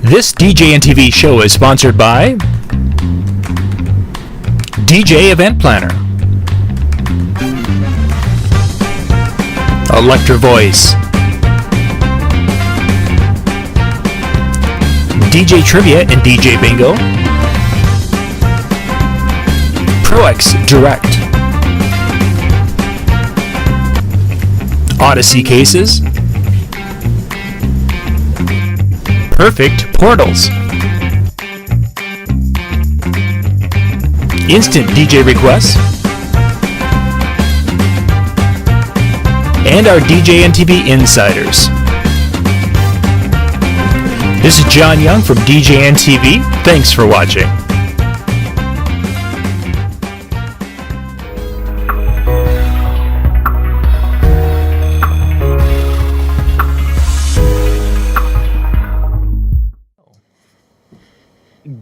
This DJNTV show is sponsored by DJ Event Planner, Electra Voice, DJ Trivia and DJ Bingo, ProX Direct, Odyssey Cases, Perfect Portals, Instant DJ Requests, and our DJNTV Insiders. This is John Young from DJNTV. Thanks for watching.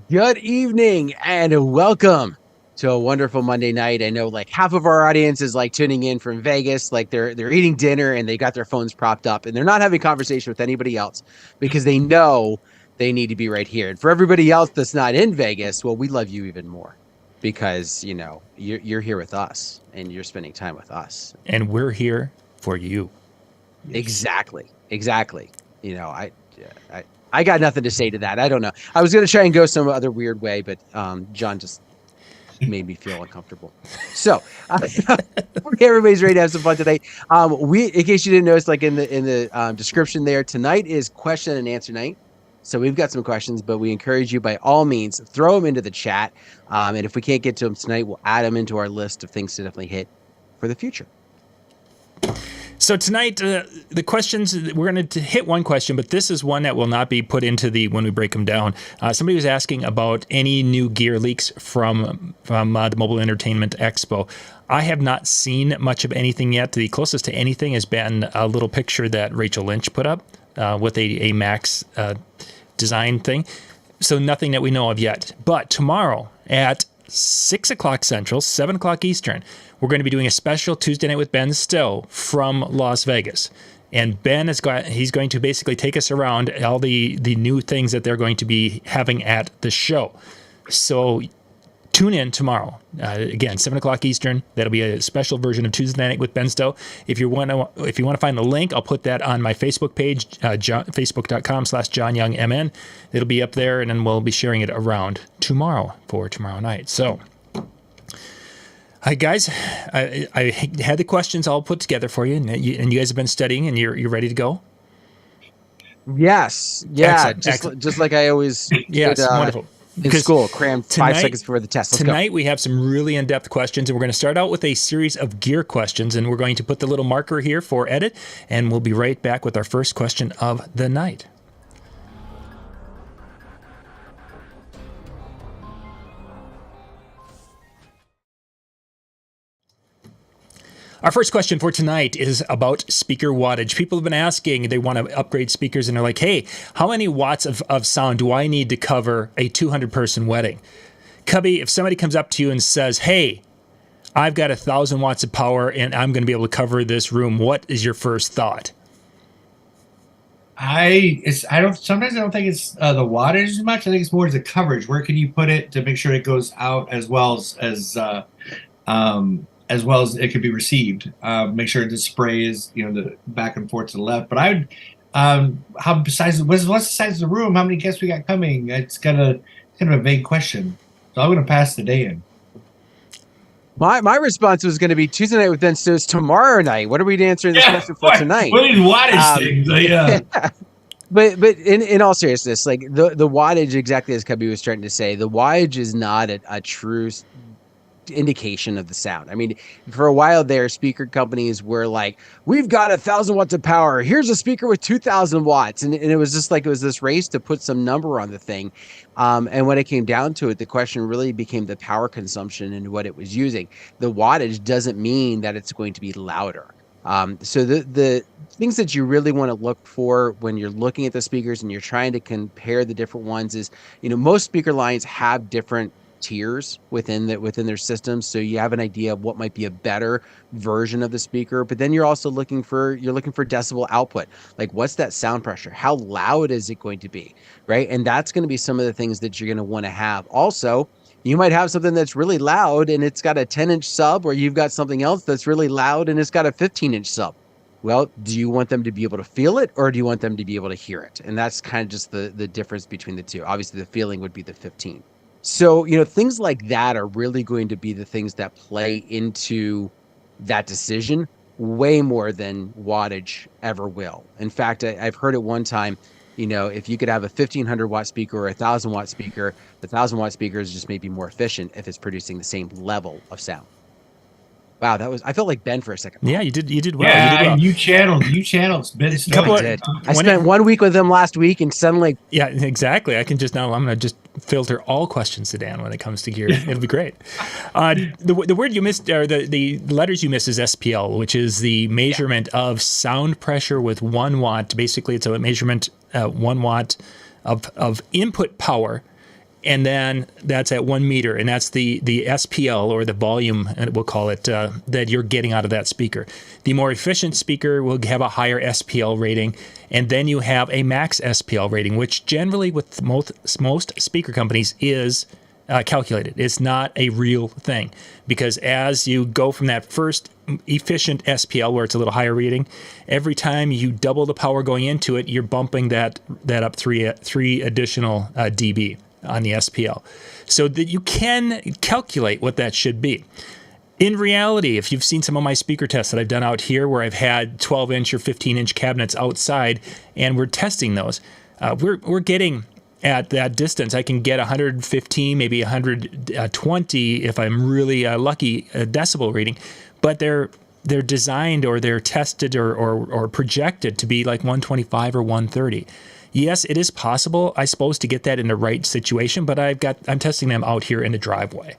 Good evening and welcome to a wonderful Monday night. I know like half of our audience is like tuning in from Vegas, like they're eating dinner and they got their phones propped up and they're not having conversation with anybody else because they know they need to be right here. And for everybody else that's not in Vegas, well, we love you even more because, you know, you're here with us and you're spending time with us. And we're here for you. Exactly. You know, I got nothing to say to that. I don't know. I was going to try and go some other weird way, but John just made me feel uncomfortable. So everybody's ready to have some fun today. In case you didn't notice, like in the description there, tonight is question and answer night. So we've got some questions, but we encourage you by all means, throw them into the chat. And if we can't get to them tonight, we'll add them into our list of things to definitely hit for the future. So tonight, the questions, we're going to hit one question, but this is one that will not be put into when we break them down. Somebody was asking about any new gear leaks from the Mobile Entertainment Expo. I have not seen much of anything yet. The closest to anything has been a little picture that Rachel Lynch put up with a Max design thing. So nothing that we know of yet. But tomorrow at 6 o'clock Central, 7 o'clock Eastern, we're going to be doing a special Tuesday Night with Ben Stowe from Las Vegas. And Ben he's going to basically take us around all the new things that they're going to be having at the show. So tune in tomorrow. Again, 7 o'clock Eastern. That'll be a special version of Tuesday Night with Ben Stowe. If you want to find the link, I'll put that on my Facebook page, facebook.com/JohnYoungMN. It'll be up there, and then we'll be sharing it around tomorrow for tomorrow night. So, hi guys, I had the questions all put together for you, and you guys have been studying, and you're ready to go. Yes, yeah, Excellent. just like I always. Yes, wonderful. In school, crammed 5 seconds before the test. Tonight we have some really in-depth questions, and we're going to start out with a series of gear questions, and we're going to put the little marker here for edit, and we'll be right back with our first question of the night. Our first question for tonight is about speaker wattage. People have been asking, they want to upgrade speakers, and they're like, hey, how many watts of sound do I need to cover a 200-person wedding? Cubby, if somebody comes up to you and says, hey, I've got 1,000 watts of power, and I'm going to be able to cover this room, what is your first thought? Sometimes I don't think it's the wattage as much. I think it's more the coverage. Where can you put it to make sure it goes out as well as it could be received. Make sure the spray is, the back and forth to the left. But I would, what's the size of the room? How many guests we got coming? It's kind of a vague question. So I'm going to pass the day in. My response was going to be Tuesday Night with Ben Stowe tomorrow night. What are we answering this question for tonight? What are these wattage things? Yeah. But in all seriousness, like the wattage, exactly as Cubby was trying to say, the wattage is not a true indication of the sound. I mean, for a while there, speaker companies were like, we've got 1,000 watts of power. Here's a speaker with 2,000 watts. And it was just like, it was this race to put some number on the thing. And when it came down to it, the question really became the power consumption and what it was using. The wattage doesn't mean that it's going to be louder. So the things that you really want to look for when you're looking at the speakers and you're trying to compare the different ones is, most speaker lines have different tiers within their system, so you have an idea of what might be a better version of the speaker. But then you're also looking for decibel output. Like, what's that sound pressure? How loud is it going to be, right? And that's going to be some of the things that you're going to want to have. Also, you might have something that's really loud and it's got a 10-inch sub, or you've got something else that's really loud and it's got a 15-inch sub. Well, do you want them to be able to feel it, or do you want them to be able to hear it? And that's kind of just the difference between the two. Obviously, the feeling would be the 15. So, things like that are really going to be the things that play into that decision way more than wattage ever will. In fact, I've heard it one time, if you could have a 1,500 watt speaker or a 1,000 watt speaker, the 1,000 watt speaker is just maybe more efficient if it's producing the same level of sound. Wow, I felt like Ben for a second. Yeah, you did well. Yeah, you did well. you channeled Ben Stone. I spent 1 week with him last week, and suddenly, yeah, exactly. I'm gonna just filter all questions to Dan when it comes to gear. It'll be great. The word you missed, or the letters you missed, is SPL, which is the measurement of sound pressure with 1 watt. Basically, it's a measurement 1 watt of input power. And then that's at 1 meter, and that's the SPL, or the volume, we'll call it, that you're getting out of that speaker. The more efficient speaker will have a higher SPL rating, and then you have a max SPL rating, which generally with most speaker companies is calculated. It's not a real thing, because as you go from that first efficient SPL, where it's a little higher rating, every time you double the power going into it, you're bumping that up three additional dB on the SPL, so that you can calculate what that should be. In reality, if you've seen some of my speaker tests that I've done out here, where I've had 12-inch or 15-inch cabinets outside, and we're testing those, we're getting at that distance. I can get 115, maybe 120 if I'm really lucky, decibel reading, but they're designed, or they're tested, or projected to be like 125 or 130. Yes, it is possible, I suppose, to get that in the right situation, but I'm testing them out here in the driveway.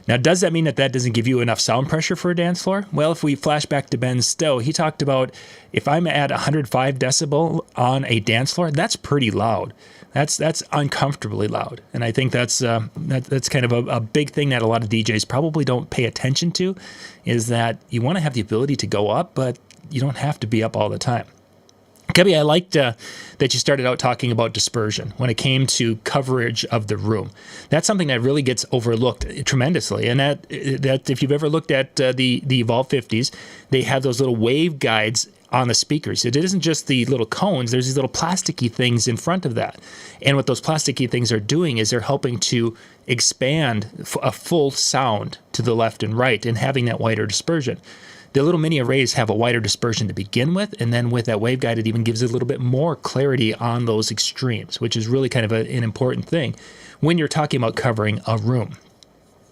Now, does that mean that doesn't give you enough sound pressure for a dance floor? Well, if we flash back to Ben Stowe, he talked about, if I'm at 105 decibel on a dance floor, that's pretty loud. That's uncomfortably loud. And I think that's kind of a big thing that a lot of DJs probably don't pay attention to, is that you want to have the ability to go up, but you don't have to be up all the time. Kebby, I liked that you started out talking about dispersion when it came to coverage of the room. That's something that really gets overlooked tremendously. And that if you've ever looked at the Evolve 50s, they have those little wave guides on the speakers. It isn't just the little cones. There's these little plasticky things in front of that. And what those plasticky things are doing is they're helping to expand a full sound to the left and right, and having that wider dispersion. The little mini arrays have a wider dispersion to begin with, and then with that waveguide, it even gives it a little bit more clarity on those extremes, which is really kind of an important thing when you're talking about covering a room.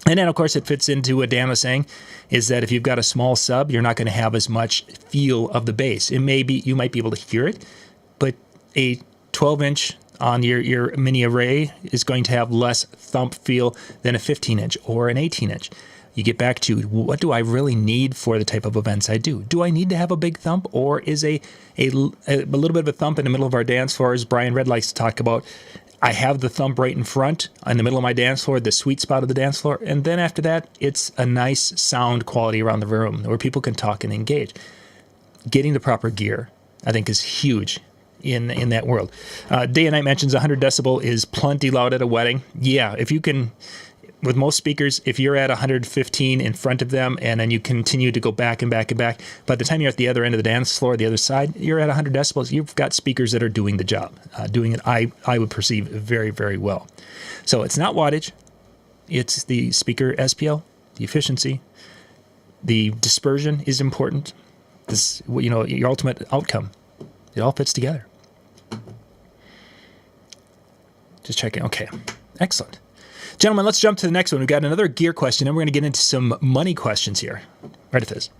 And then, of course, it fits into what Dan was saying, is that if you've got a small sub, you're not going to have as much feel of the bass. You might be able to hear it, but a 12-inch on your mini array is going to have less thump feel than a 15-inch or an 18-inch. You get back to, what do I really need for the type of events I do? Do I need to have a big thump, or is a little bit of a thump in the middle of our dance floor, as Brian Red likes to talk about? I have the thump right in front, in the middle of my dance floor, the sweet spot of the dance floor, and then after that, it's a nice sound quality around the room where people can talk and engage. Getting the proper gear, I think, is huge in that world. Day and Night mentions 100 decibel is plenty loud at a wedding. Yeah, if you can... With most speakers, if you're at 115 in front of them, and then you continue to go back and back and back, by the time you're at the other end of the dance floor, the other side, you're at 100 decibels. You've got speakers that are doing the job, doing it, I would perceive, very, very well. So it's not wattage. It's the speaker SPL, the efficiency. The dispersion is important. This, your ultimate outcome. It all fits together. Just checking. Okay, excellent. Gentlemen, let's jump to the next one. We've got another gear question, and we're going to get into some money questions here. Right at this.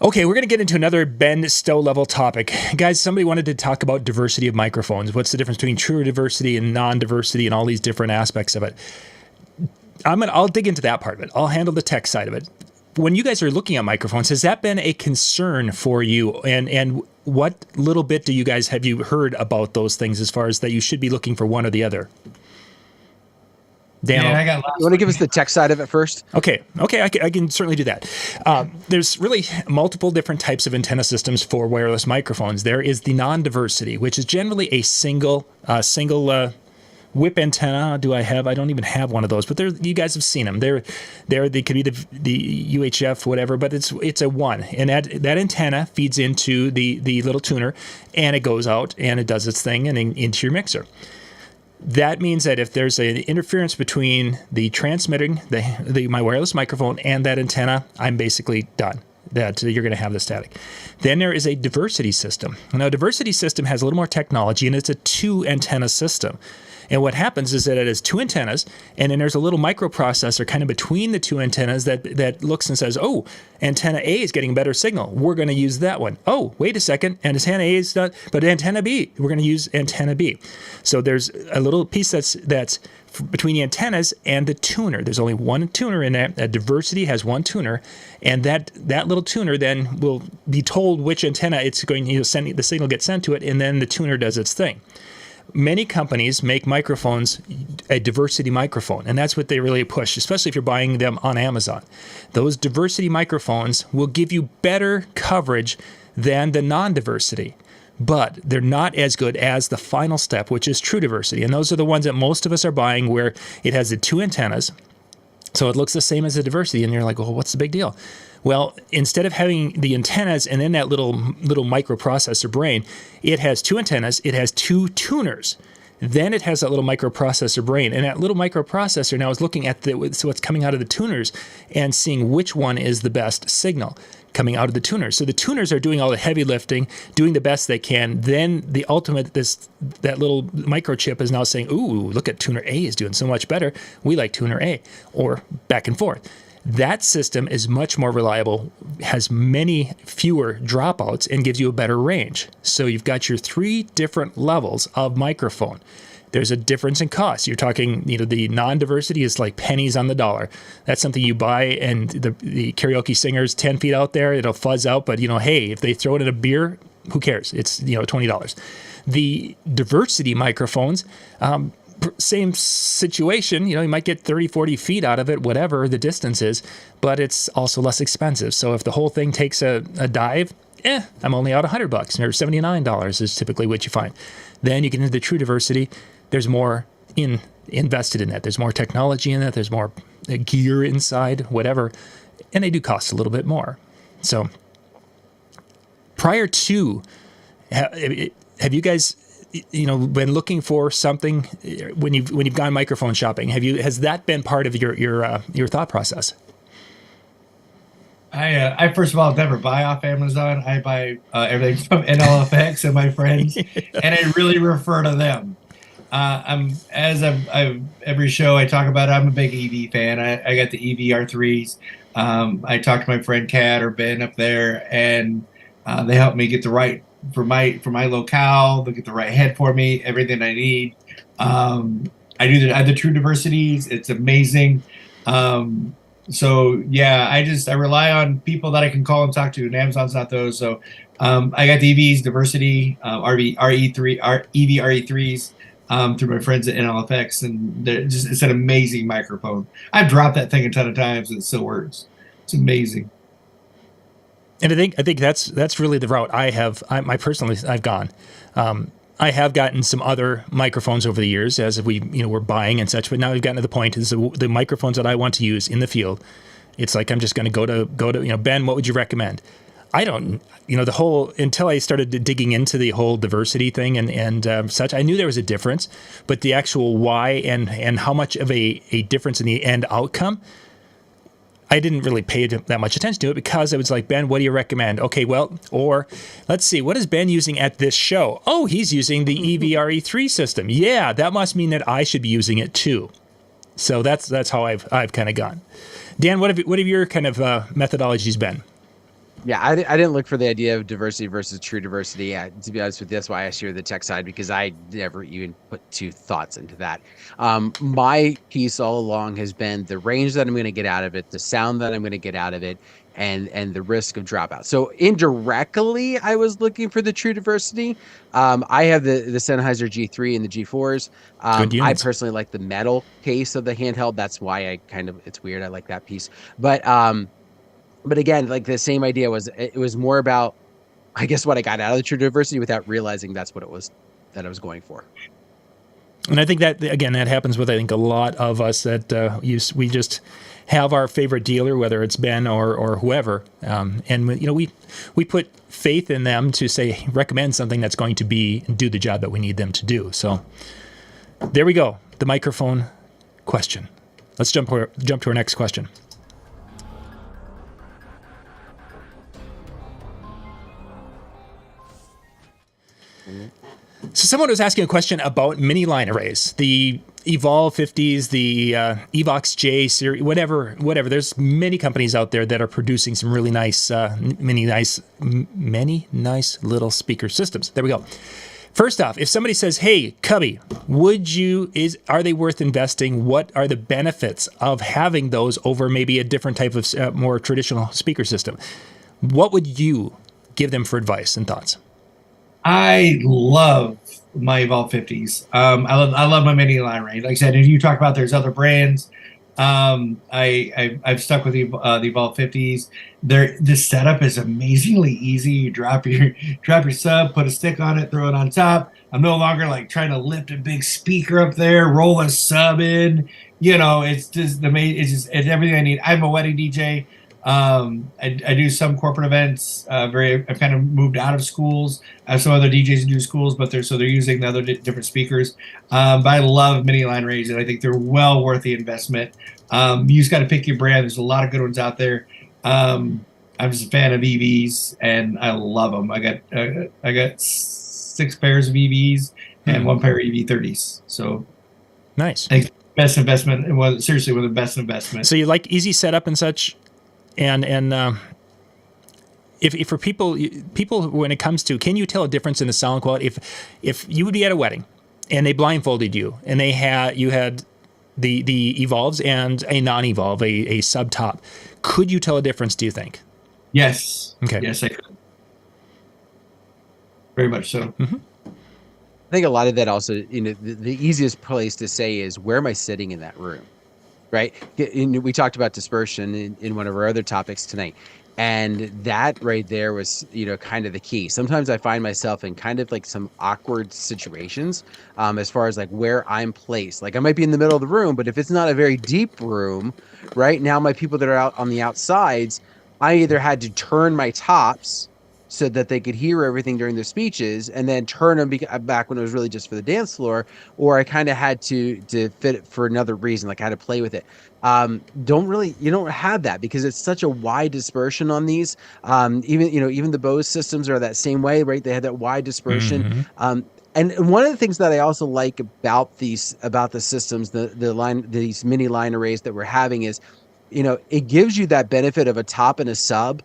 Okay, we're going to get into another Ben Stowe level topic. Guys, somebody wanted to talk about diversity of microphones. What's the difference between true diversity and non-diversity and all these different aspects of it? I'll dig into that part of it. I'll handle the tech side of it. when you guys are looking at microphones, has that been a concern for you? And what little bit have you heard about those things as far as that you should be looking for one or the other? Dan, I got. You want to give us the tech side of it first? Okay, I can certainly do that. There's really multiple different types of antenna systems for wireless microphones. There is the non-diversity, which is generally a single whip antenna. I don't even have one of those, but you guys have seen them. They could be the UHF, whatever, but it's a one, and that antenna feeds into the little tuner, and it goes out and it does its thing and into your mixer. That means that if there's an interference between the transmitting my wireless microphone and that antenna, I'm basically done. That you're going to have the static. Then there is a diversity system. Now, a diversity system has a little more technology, and it's a 2 antenna system. And what happens is that it has 2 antennas, and then there's a little microprocessor kind of between the 2 antennas that looks and says, oh, antenna A is getting a better signal. We're going to use that one. Oh, wait a second. Antenna A is not, but antenna B, we're going to use antenna B. So there's a little piece that's between the antennas and the tuner. There's only one tuner in there. A diversity has one tuner, and that little tuner then will be told which antenna it's going to send. The signal gets sent to it, and then the tuner does its thing. Many companies make microphones a diversity microphone, and that's what they really push, especially if you're buying them on Amazon. Those diversity microphones will give you better coverage than the non-diversity, but they're not as good as the final step, which is true diversity. And those are the ones that most of us are buying, where it has the 2 antennas, so it looks the same as the diversity, and you're like, well, what's the big deal? Well, instead of having the antennas and then that little microprocessor brain, it has 2 antennas, it has 2 tuners. Then it has that little microprocessor brain, and that little microprocessor now is looking at what's coming out of the tuners and seeing which one is the best signal coming out of the tuners. So the tuners are doing all the heavy lifting, doing the best they can. Then the ultimate, that little microchip is now saying, ooh, look at tuner A is doing so much better. We like tuner A, or back and forth. That system is much more reliable, has many fewer dropouts, and gives you a better range. So you've got your 3 different levels of microphone. There's a difference in cost. You're talking, the non-diversity is like pennies on the dollar. That's something you buy, and the karaoke singer's 10 feet out there, it'll fuzz out. But, hey, if they throw it in a beer, who cares? It's, $20. The diversity microphones, same situation, you might get 30, 40 feet out of it, whatever the distance is, but it's also less expensive. So if the whole thing takes a dive, I'm only out $100 or $79 is typically what you find. Then you get into the true diversity. There's more invested in that. There's more technology in that. There's more gear inside, whatever, and they do cost a little bit more. So prior to, have you guys been looking for something when you've gone microphone shopping? Has that been part of your thought process? I first of all never buy off Amazon. I buy everything from NLFX and my friends, and I really refer to them. Every show I talk about, I'm a big EV fan. I got the EV R3s. I talked to my friend Kat or Ben up there, and they helped me get the right for my locale. They get the right head for me, everything I need. I do the true diversities. It's amazing. So yeah, I rely on people that I can call and talk to, and Amazon's not those. So I got the EVs, diversity, EV RE3s through my friends at NLFX, and it's an amazing microphone. I've dropped that thing a ton of times and it still works. It's amazing. And I think that's really the route I've gone. I have gotten some other microphones over the years as we're buying and such, but now we've gotten to the point is the microphones that I want to use in the field. It's like I'm just going to go to Ben, what would you recommend? I don't, until I started digging into the whole diversity thing and such, I knew there was a difference, but the actual why and how much of a difference in the end outcome, I didn't really pay that much attention to it because I was like, Ben, what do you recommend? Okay, well, or let's see, what is Ben using at this show? Oh, he's using the EVRE3 system. Yeah, that must mean that I should be using it too. So that's how I've kind of gone. Dan, what have your kind of methodologies been? Yeah, I didn't look for the idea of diversity versus true diversity. Yeah, to be honest with you, that's why I steer the tech side because I never even put two thoughts into that. My piece all along has been the range that I'm going to get out of it, the sound that I'm going to get out of it, and the risk of dropout. So indirectly, I was looking for the true diversity. I have the Sennheiser G3 and the G4s. Good I units. personally like the metal case of the handheld. That's why it's weird. I like that piece, but again, like the same idea was it was more about, I guess, what I got out of the true diversity without realizing that's what it was that I was going for. And I think that, again, that happens with, I think, a lot of us that we just have our favorite dealer, whether it's Ben or whoever. And, we put faith in them to say, recommend something that's going to do the job that we need them to do. So there we go. The microphone question. Let's jump to our next question. So someone was asking a question about mini-line arrays, the Evolve 50s, the Evox J series, whatever. There's many companies out there that are producing some really nice, many nice little speaker systems. There we go. First off, if somebody says, "Hey, Cubby, are they worth investing? What are the benefits of having those over maybe a different type of more traditional speaker system?" What would you give them for advice and thoughts? I love my Evolve 50s. I love my Miniline range. Like I said, if you talk about there's other brands, I've stuck with the Evolve 50s. The setup is amazingly easy. You drop your sub, put a stick on it, throw it on top. I'm no longer like trying to lift a big speaker up there, roll a sub in. It's just it's everything I need. I'm a wedding DJ. I do some corporate events. I've kind of moved out of schools. I have some other DJs who do schools, but they're using the other different speakers. But I love Miniline arrays, and I think they're well worth the investment. You just got to pick your brand. There's a lot of good ones out there. I'm just a fan of EVs, and I love them. I got 6 pairs of EVs and 1 pair of EV30s. So nice. I think best investment. It was seriously one of the best investments. So you like easy setup and such. And if for people when it comes to, can you tell a difference in the sound quality if you would be at a wedding and they blindfolded you and you had the Evolves and a non-Evolve, a sub top, could you tell a difference, do you think? Yes. Okay. Yes, I could. Very much so. Mm-hmm. I think a lot of that also, the easiest place to say is, where am I sitting in that room? Right. We talked about dispersion in one of our other topics tonight. And that right there was, kind of the key. Sometimes I find myself in kind of like some awkward situations as far as like where I'm placed. Like I might be in the middle of the room, but if it's not a very deep room, right now, my people that are out on the outsides, I either had to turn my tops so that they could hear everything during their speeches and then turn them back when it was really just for the dance floor, or I kind of had to fit it for another reason, like I had to play with it. You don't have that because it's such a wide dispersion on these. Even the Bose systems are that same way, right? They had that wide dispersion. Mm-hmm. And one of the things that I also like about the systems, these mini line arrays that we're having is, it gives you that benefit of a top and a sub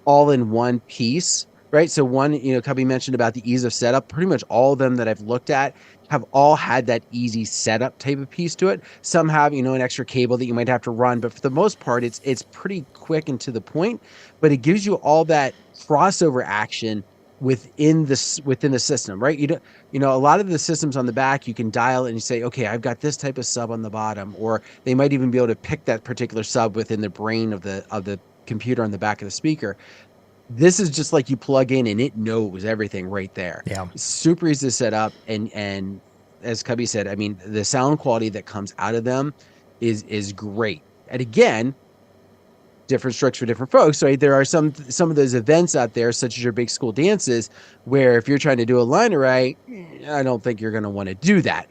all in one piece, right? So one, Cubby mentioned about the ease of setup. Pretty much all of them that I've looked at have all had that easy setup type of piece to it. Some have, an extra cable that you might have to run, but for the most part, it's pretty quick and to the point. But it gives you all that crossover action within the system, right? A lot of the systems on the back, you can dial and you say, okay, I've got this type of sub on the bottom, or they might even be able to pick that particular sub within the brain of the computer on the back of the speaker. This is just like you plug in and it knows everything right there. Yeah. It's super easy to set up. And as Cubby said, I mean, the sound quality that comes out of them is great. And again, different strokes for different folks, right? There are some of those events out there, such as your big school dances, where if you're trying to do a line array, I don't think you're going to want to do that.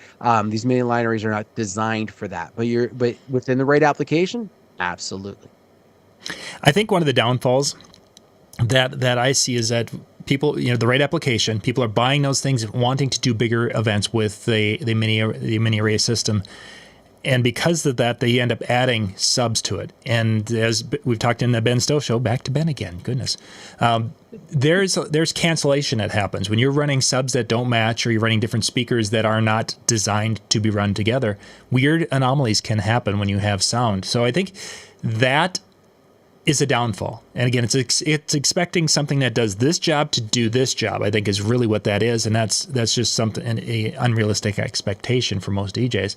These mini line arrays are not designed for that, but within the right application, absolutely. I think one of the downfalls that I see is that people, the right application, people are buying those things, wanting to do bigger events with the mini array system, And because of that, they end up adding subs to it. And as we've talked in the Ben Stowe show, back to Ben again, goodness. There's cancellation that happens when you're running subs that don't match, or you're running different speakers that are not designed to be run together. Weird anomalies can happen when you have sound. So I think that is a downfall. And again, it's expecting something that does this job to do this job, I think, is really what that is. And that's just something, an unrealistic expectation for most DJs.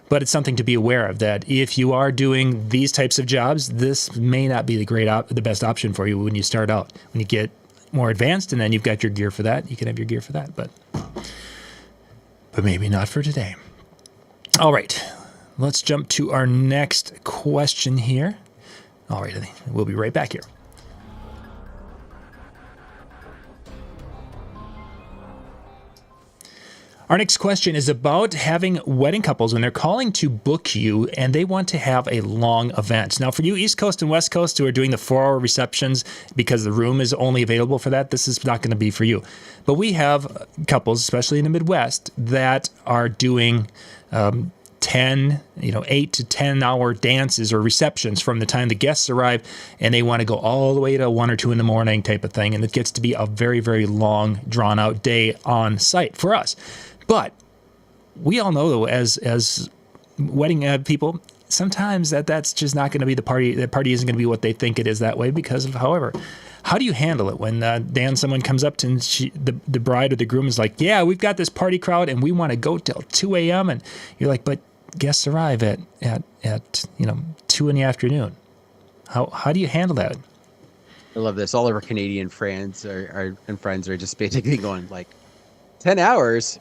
But it's something to be aware of, that if you are doing these types of jobs, this may not be the best option for you when you start out. When you get more advanced and then you've got your gear for that, you can have your gear for that, but maybe not for today. All right, let's jump to our next question here. All right, we'll be right back here. Our next question is about having wedding couples when they're calling to book you and they want to have a long event. Now, for you East Coast and West Coast who are doing the 4-hour receptions because the room is only available for that, this is not going to be for you. But we have couples, especially in the Midwest, that are doing 8 to 10 hour dances or receptions from the time the guests arrive, and they want to go all the way to 1 or 2 in the morning type of thing. And it gets to be a very, very long, drawn out day on site for us. But we all know, though, as wedding people, sometimes that's just not going to be the party. The party isn't going to be what they think it is that way because of, however. How do you handle it when, Dan, someone comes up to and the bride or the groom is like, yeah, we've got this party crowd and we want to go till 2 a.m. And you're like, but guests arrive at 2 in the afternoon. How do you handle that? I love this. All of our Canadian friends are just basically going like, 10 hours?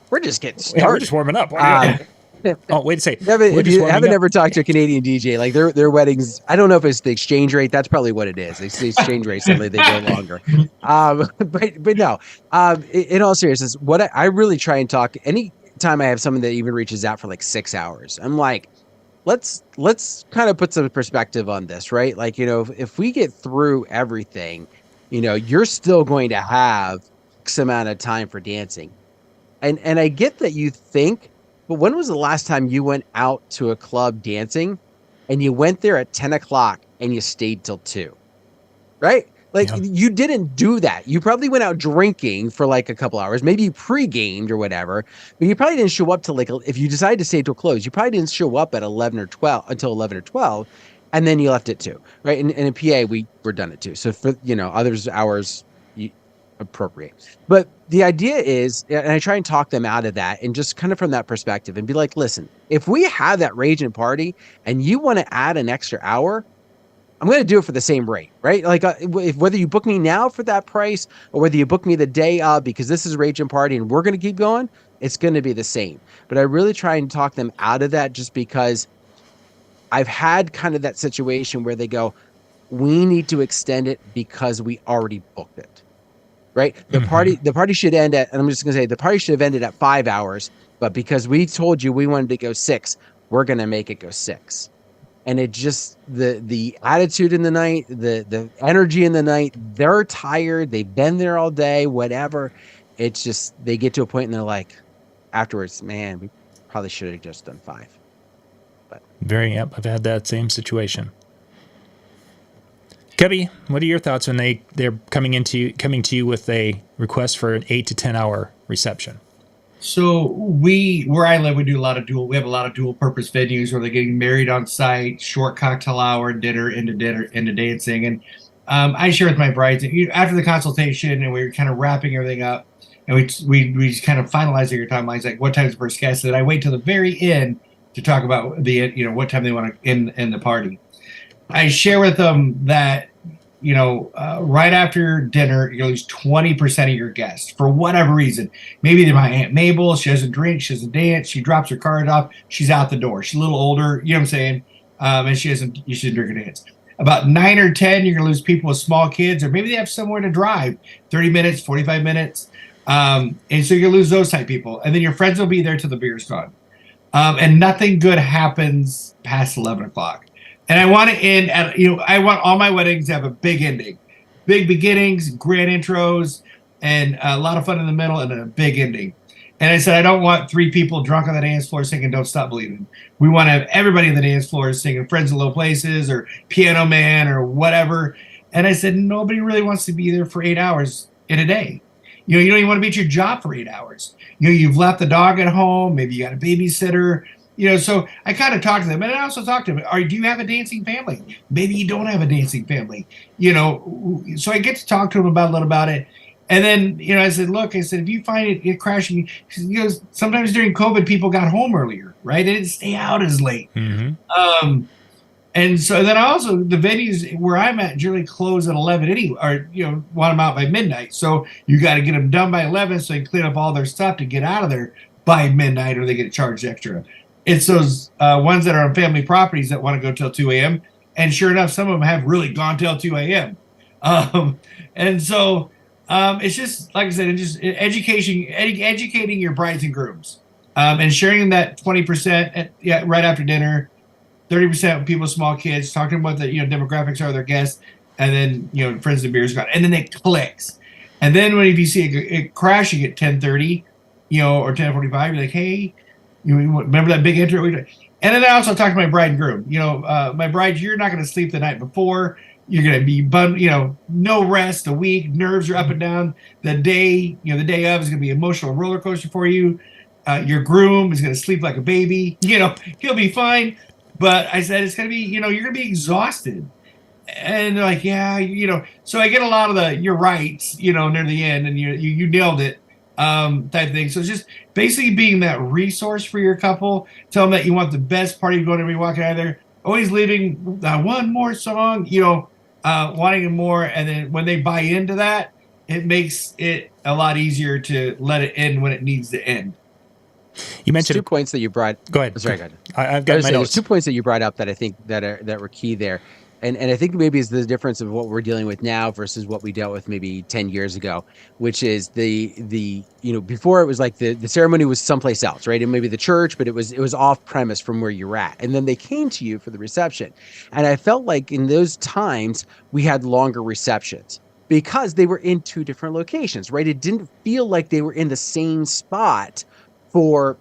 We're just getting started. Yeah, we're just warming up. Oh, wait a second. If you haven't ever talked to a Canadian DJ, like their weddings, I don't know if it's the exchange rate. That's probably what it is. They say exchange rate, suddenly they go longer. But no, in all seriousness, what I really try and talk, any time I have someone that even reaches out for like 6 hours, I'm like, let's kind of put some perspective on this, right? Like, if we get through everything, you're still going to have X amount of time for dancing. And I get that you think, but when was the last time you went out to a club dancing and you went there at 10 o'clock and you stayed till 2, right? Like, you didn't do that. You probably went out drinking for like a couple hours, maybe you pre-gamed or whatever, but you probably didn't show up till if you decided to stay till close, you probably didn't show up at 11 or 12 until 11 or 12. And then you left at 2, right? And in PA, we were done at 2. So for, others hours, appropriate. But the idea is, and I try and talk them out of that and just kind of from that perspective and be like, listen, if we have that raging party and you want to add an extra hour, I'm going to do it for the same rate, right? Like whether you book me now for that price or whether you book me the day of because this is raging party and we're going to keep going, it's going to be the same. But I really try and talk them out of that just because I've had kind of that situation where they go, we need to extend it because we already booked it. Right. The party should end at, and I'm just going to say the party should have ended at 5 hours, but because we told you we wanted to go 6, we're going to make it go 6. And it just, the attitude in the night, the energy in the night, they're tired. They've been there all day, whatever. It's just, they get to a point and they're like, afterwards, man, we probably should have just done 5. But I've had that same situation. Kebby, what are your thoughts when they're coming to you with a request for an 8 to 10 hour reception? So where I live, we have a lot of dual purpose venues where they're getting married on site, short cocktail hour, dinner into dancing. And I share with my brides after the consultation and we were kind of wrapping everything up and we just kind of finalizing your timelines, like what time is the first guest? And I wait till the very end to talk about what time they want to end the party. I share with them that, right after dinner, you lose 20% of your guests for whatever reason. Maybe they're my Aunt Mabel. She doesn't drink. She doesn't dance. She drops her card off. She's out the door. She's a little older. You know what I'm saying? And she doesn't drink or dance. About 9 or 10, you're going to lose people with small kids, or maybe they have somewhere to drive, 30 minutes, 45 minutes. And so you're going to lose those type of people. And then your friends will be there till the beer's gone. And nothing good happens past 11 o'clock. And I want to end at, I want all my weddings to have a big ending, big beginnings, grand intros, and a lot of fun in the middle, and then a big ending. And I said, I don't want 3 people drunk on the dance floor singing Don't Stop Believing. We want to have everybody on the dance floor singing Friends in Low Places or Piano Man or whatever. And I said, nobody really wants to be there for 8 hours in a day. You know, you don't even want to be at your job for 8 hours. You know, you've left the dog at home. Maybe you got a babysitter. You know, so I kind of talked to them. And I also talked to them, do you have a dancing family? Maybe you don't have a dancing family. You know, so I get to talk to them about a little about it. And then, you know, I said, look, I said, if you find it crashing, you know, sometimes during COVID, people got home earlier, right? They didn't stay out as late. And so then also the venues where I'm at generally close at 11 anyway, or, you know, want them out by midnight. So you got to get them done by 11 so they can clean up all their stuff to get out of there by midnight or they get charged extra. It's those ones that are on family properties that want to go till 2 a.m. And sure enough, some of them have really gone till 2 a.m. And so it's just, like I said, it's just educating your brides and grooms and sharing that 20% right after dinner, 30% people with small kids, talking about the, you know, demographics are their guests, and then, you know, friends and beers gone, and then it clicks. And then if you see it crashing at 10:30, you know, or 10:45, you're like, hey, you remember that big intro? And then I also talk to my bride and groom. You know, my bride, you're not going to sleep the night before. You're going to be bummed, you know, no rest a week. Nerves are up and down. The day of is going to be an emotional roller coaster for you. Your groom is going to sleep like a baby. You know, he'll be fine. But I said, it's going to be, you know, you're going to be exhausted. And they're like, yeah, you know. So I get a lot of the, you're right, you know, near the end, and you nailed it type thing. So it's just basically being that resource for your couple. Tell them that you want the best party going to be walking out of there. Always leaving one more song, you know, wanting more. And then when they buy into that, it makes it a lot easier to let it end when it needs to end. You mentioned 2 points that you brought. Go ahead. Sorry, go ahead. I've got my notes. There's 2 points that you brought up that I think that were key there, and I think maybe is the difference of what we're dealing with now versus what we dealt with maybe 10 years ago, which is the you know, before it was like the ceremony was someplace else, right? And maybe the church, but it was off premise from where you're at, and then they came to you for the reception, and I felt like in those times we had longer receptions because they were in 2 different locations, right? It didn't feel like they were in the same spot for,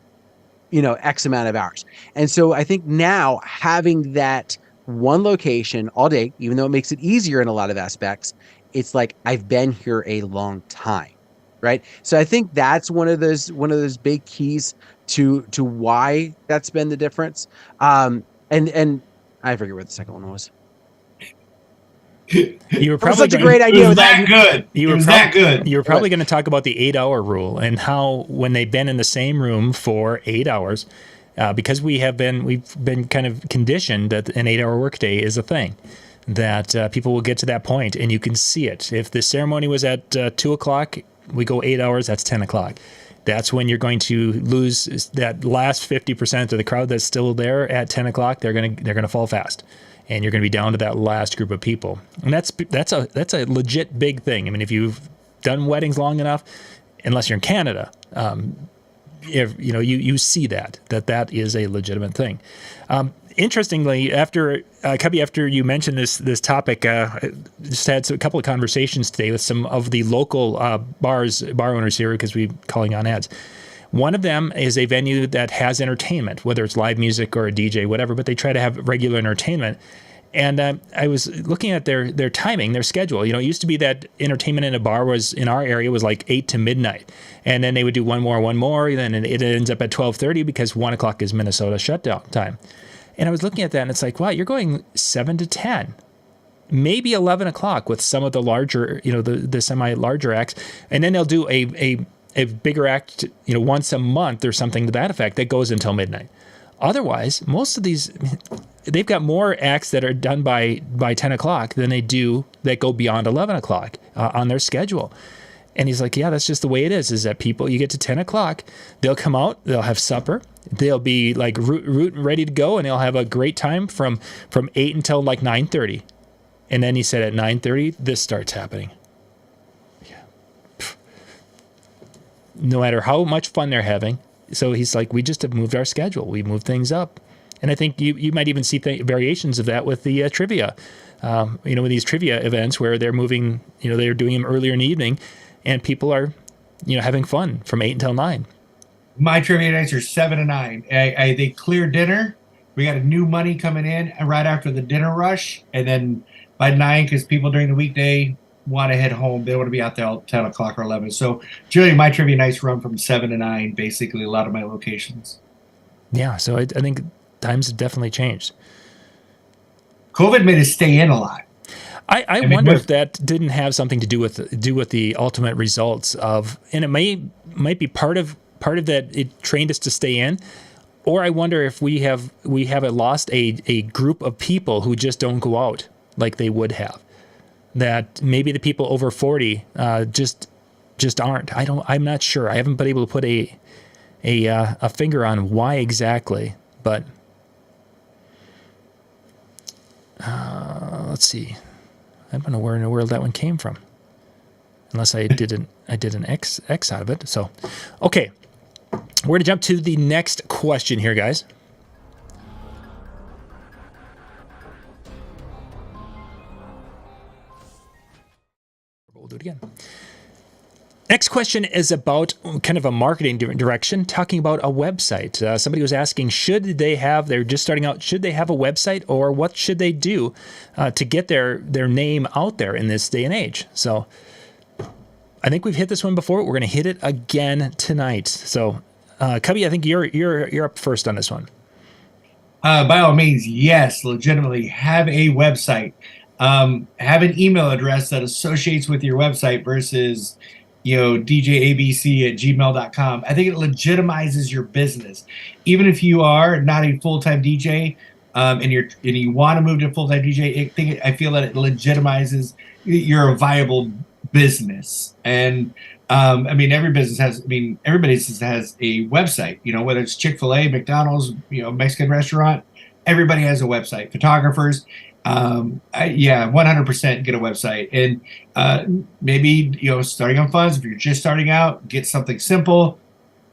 you know, X amount of hours. And so I think now having that one location all day, even though it makes it easier in a lot of aspects, it's like, I've been here a long time, right? So I think that's one of those big keys to why that's been the difference. And I forget what the second one was. You were That was probably such a great idea. It was that good. You It were was that good. You were probably going to talk about the 8-hour rule and how when they've been in the same room for 8 hours, because we've been kind of conditioned that an 8-hour workday is a thing, that people will get to that point and you can see it. If the ceremony was at 2 o'clock, we go 8 hours. That's 10 o'clock. That's when you're going to lose that last 50% of the crowd that's still there at 10 o'clock. They're gonna fall fast. And you're going to be down to that last group of people, and that's a legit big thing. I mean, if you've done weddings long enough, unless you're in Canada, if you know you see that is a legitimate thing. Interestingly, after Cubby, after you mentioned this topic, I just had a couple of conversations today with some of the local bar owners here because we're calling on ads. One of them is a venue that has entertainment, whether it's live music or a DJ, whatever, but they try to have regular entertainment. And I was looking at their timing, their schedule. You know, it used to be that entertainment in a bar was, in our area, was like 8 to midnight. And then they would do one more, then it ends up at 12:30 because 1 o'clock is Minnesota shutdown time. And I was looking at that and it's like, wow, you're going 7 to 10. Maybe 11 o'clock with some of the larger, you know, the semi-larger acts. And then they'll do a bigger act, you know, once a month or something to that effect that goes until midnight. Otherwise, most of these, they've got more acts that are done by 10 o'clock than they do that go beyond 11 o'clock on their schedule. And he's like, yeah, that's just the way it is that people, you get to 10 o'clock, they'll come out, they'll have supper, they'll be like root ready to go, and they'll have a great time from 8 until like 9:30. And then he said at 9:30, this starts happening. No matter how much fun they're having. So he's like, we just have moved our schedule. We moved things up. And I think you might even see variations of that with the trivia. You know, with these trivia events where they're moving, you know, they're doing them earlier in the evening and people are, you know, having fun from 8 until 9. My trivia nights are 7 to 9. They clear dinner. We got a new money coming in right after the dinner rush, and then by 9, because people during the weekday want to head home. They want to be out there till 10 o'clock or 11. So generally, my trivia nights run from 7 to 9. Basically, a lot of my locations. Yeah, so I think times have definitely changed. COVID made us stay in a lot. I wonder if that didn't have something to do with the ultimate results of, and it might be part of that. It trained us to stay in, or I wonder if we have lost a group of people who just don't go out like they would have. That maybe the people over 40 just aren't. I'm not sure. I haven't been able to put a finger on why exactly, but let's see. I don't know where in the world that one came from, unless I did an X out of it. So, okay, we're gonna jump to the next question here, guys. We'll do it again. Next question is about kind of a marketing direction, talking about a website. Somebody was asking, they're just starting out, should they have a website, or what should they do to get their name out there in this day and age? So I think we've hit this one before. We're going to hit it again tonight. So Cubby, I think you're up first on this one. By all means, yes, legitimately have a website. Have an email address that associates with your website versus djabc@gmail.com. I think it legitimizes your business. Even if you are not a full-time DJ and you want to move to a full-time DJ, I feel that it legitimizes you're a viable business. And every business has, everybody has a website, whether it's Chick-fil-A, McDonald's, Mexican restaurant, everybody has a website. Photographers, 100% get a website. And maybe starting on funds, if you're just starting out, get something simple,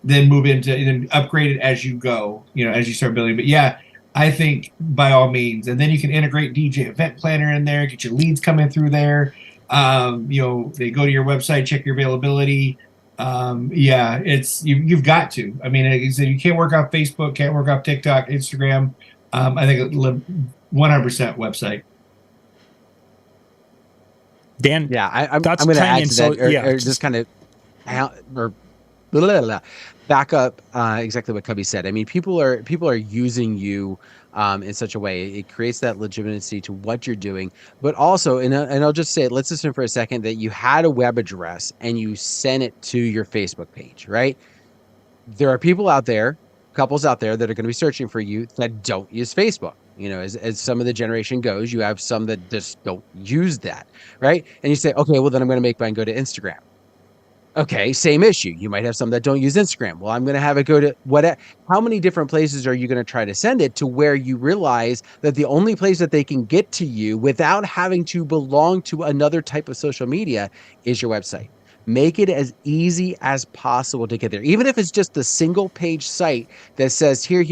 then move into and upgrade it as you go, as you start building. But yeah, I think by all means, and then you can integrate DJ event planner in there, get your leads coming through there. They go to your website, check your availability. It's you've got to. Like I said, you can't work off Facebook, can't work off TikTok, Instagram. I think 100% website. Dan, yeah, I'm going to add to that, or just kind of back up exactly what Cubby said. People are using you in such a way. It creates that legitimacy to what you're doing, but also, and I'll just say it, let's assume for a second that you had a web address and you sent it to your Facebook page, right? There are people out there, couples out there that are going to be searching for you that don't use Facebook. As some of the generation goes, you have some that just don't use that, right? And you say, okay, well then I'm going to make mine go to Instagram. Okay, same issue. You might have some that don't use Instagram. Well, I'm going to have it go to how many different places are you going to try to send it to where you realize that the only place that they can get to you without having to belong to another type of social media is your website. Make it as easy as possible to get there. Even if it's just a single page site that says here,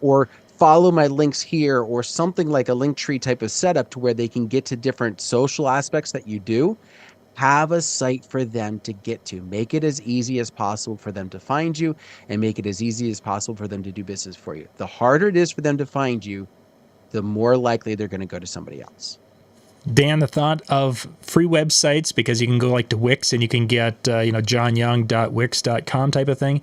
or follow my links here, or something like a link tree type of setup to where they can get to different social aspects that you do. Have a site for them to get to. Make it as easy as possible for them to find you, and make it as easy as possible for them to do business for you. The harder it is for them to find you, the more likely they're going to go to somebody else. Dan, the thought of free websites, because you can go like to Wix and you can get johnyoung.wix.com type of thing,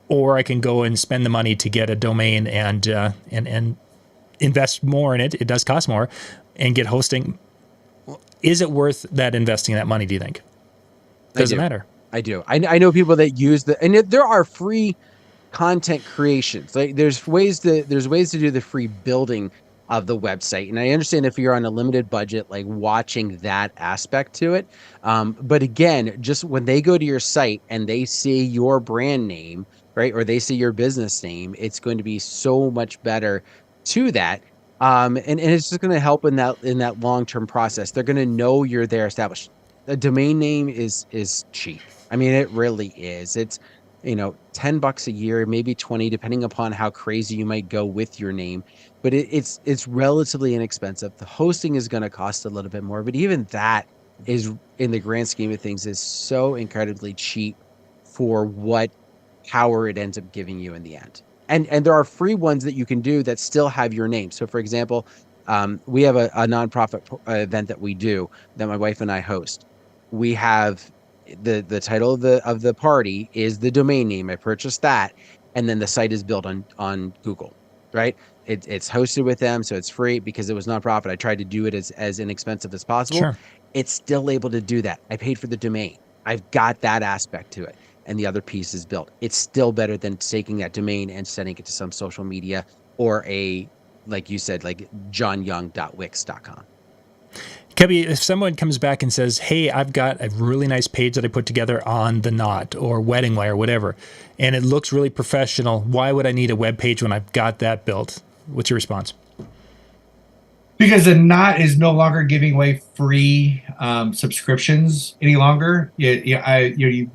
or I can go and spend the money to get a domain and invest more in it. It does cost more, and get hosting. Is it worth that investing that money, do you think? Doesn't matter. I do. I know people that use and there are free content creations. Like there's ways to do the free building of the website. And I understand if you're on a limited budget, like watching that aspect to it. But again, just when they go to your site and they see your brand name, right, or they see your business name, it's going to be so much better to that. And it's just going to help in that long-term process. They're going to know you're there established. The domain name is cheap. It really is. It's, $10 a year, maybe 20, depending upon how crazy you might go with your name. But it's relatively inexpensive. The hosting is going to cost a little bit more, but even that is, in the grand scheme of things, is so incredibly cheap for what power it ends up giving you in the end. And there are free ones that you can do that still have your name. So for example, we have a nonprofit event that we do that my wife and I host. We have the title of the party is the domain name. I purchased that, and then the site is built on Google, right? It's hosted with them, so it's free because it was nonprofit. I tried to do it as inexpensive as possible. Sure. It's still able to do that. I paid for the domain. I've got that aspect to it, and the other piece is built. It's still better than taking that domain and sending it to some social media or like you said, like johnyoung.wix.com. Kebby, if someone comes back and says, hey, I've got a really nice page that I put together on The Knot or Wedding Wire, whatever, and it looks really professional, why would I need a web page when I've got that built? What's your response? Because The Knot is no longer giving away free subscriptions any longer. You've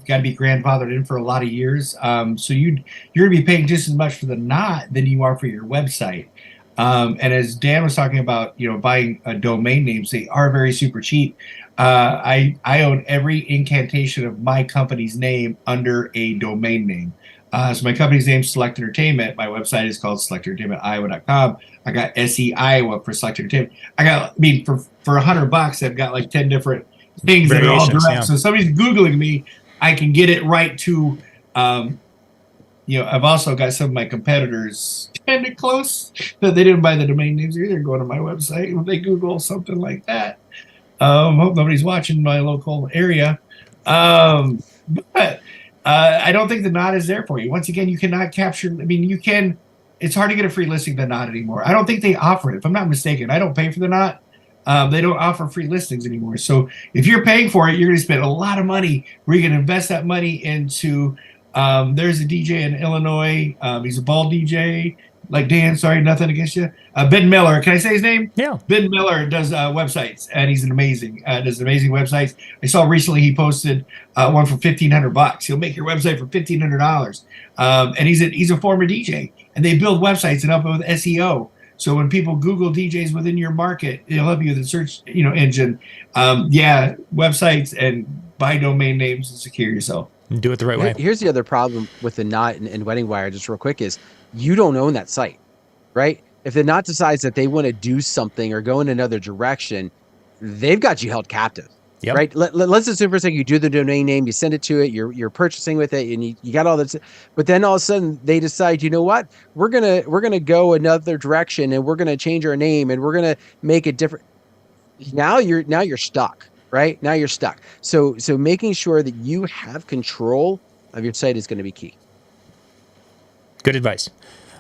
got to be grandfathered in for a lot of years. So you're going to be paying just as much for The Knot than you are for your website. And as Dan was talking about, buying domain names, they are very super cheap. I own every incantation of my company's name under a domain name. So my company's name is Select Entertainment. My website is called selectentertainmentiowa.com. I got SE Iowa for Select Entertainment. For $100, I've got like 10 different things that are all direct. Yeah. So if somebody's Googling me, I can get it right to, I've also got some of my competitors kind of close that they didn't buy the domain names either. Going to my website when they Google something like that. Hope nobody's watching my local area. But I don't think The Knot is there for you. Once again, you cannot capture. You can. It's hard to get a free listing of The Knot anymore. I don't think they offer it. If I'm not mistaken, I don't pay for The Knot. They don't offer free listings anymore. So if you're paying for it, you're going to spend a lot of money. Where you're going to invest that money into. There's a DJ in Illinois. He's a bald DJ. Like Dan, sorry, nothing against you. Ben Miller. Can I say his name? Yeah. Ben Miller does websites, and he's does amazing websites. I saw recently he posted one for $1,500. He'll make your website for $1,500. And he's a former DJ, and they build websites and help with SEO. So when people Google DJs within your market, it'll help you with the search engine. Websites and buy domain names and secure yourself. Do it the right way. Here's the other problem with The Knot and Wedding Wire, just real quick, is you don't own that site, right? If The Knot decides that they want to do something or go in another direction, they've got you held captive, right? Let's assume for a second you do the domain name, you send it to it, you're purchasing with it, and you got all this, but then all of a sudden they decide, you know what, we're gonna go another direction, and we're gonna change our name, and we're gonna make it different. Now you're stuck. Right now you're stuck. So making sure that you have control of your site is going to be key. Good advice.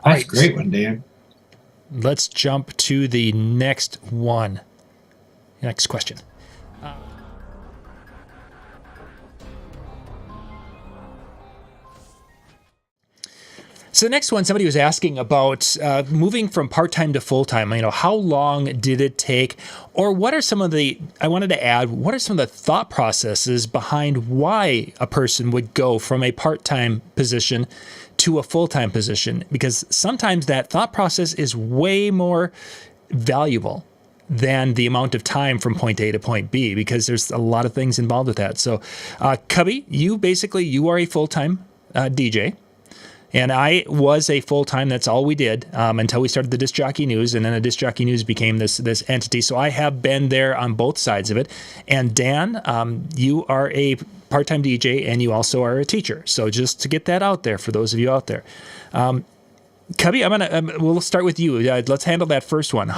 That's a great one, Dan. Let's jump to the next one. Next question. So the next one, somebody was asking about moving from part-time to full-time. How long did it take? Or what are some of the, I wanted to add, what are some of the thought processes behind why a person would go from a part-time position to a full-time position? Because sometimes that thought process is way more valuable than the amount of time from point A to point B, because there's a lot of things involved with that. So, Cubby, you are a full-time DJ. And I was a full-time, that's all we did, until we started the Disc Jockey News, and then the Disc Jockey News became this entity. So I have been there on both sides of it. And Dan, you are a part-time DJ, and you also are a teacher. So just to get that out there for those of you out there. Cubby, we'll start with you. Let's handle that first one.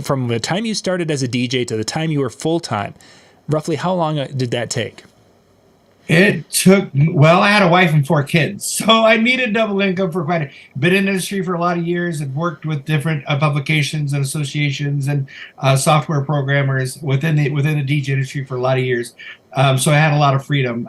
From the time you started as a DJ to the time you were full-time, roughly how long did that take? It took, I had a wife and 4 kids, so I needed double income for quite been in the industry for a lot of years and worked with different publications and associations and software programmers within the DJ industry for a lot of years. So I had a lot of freedom.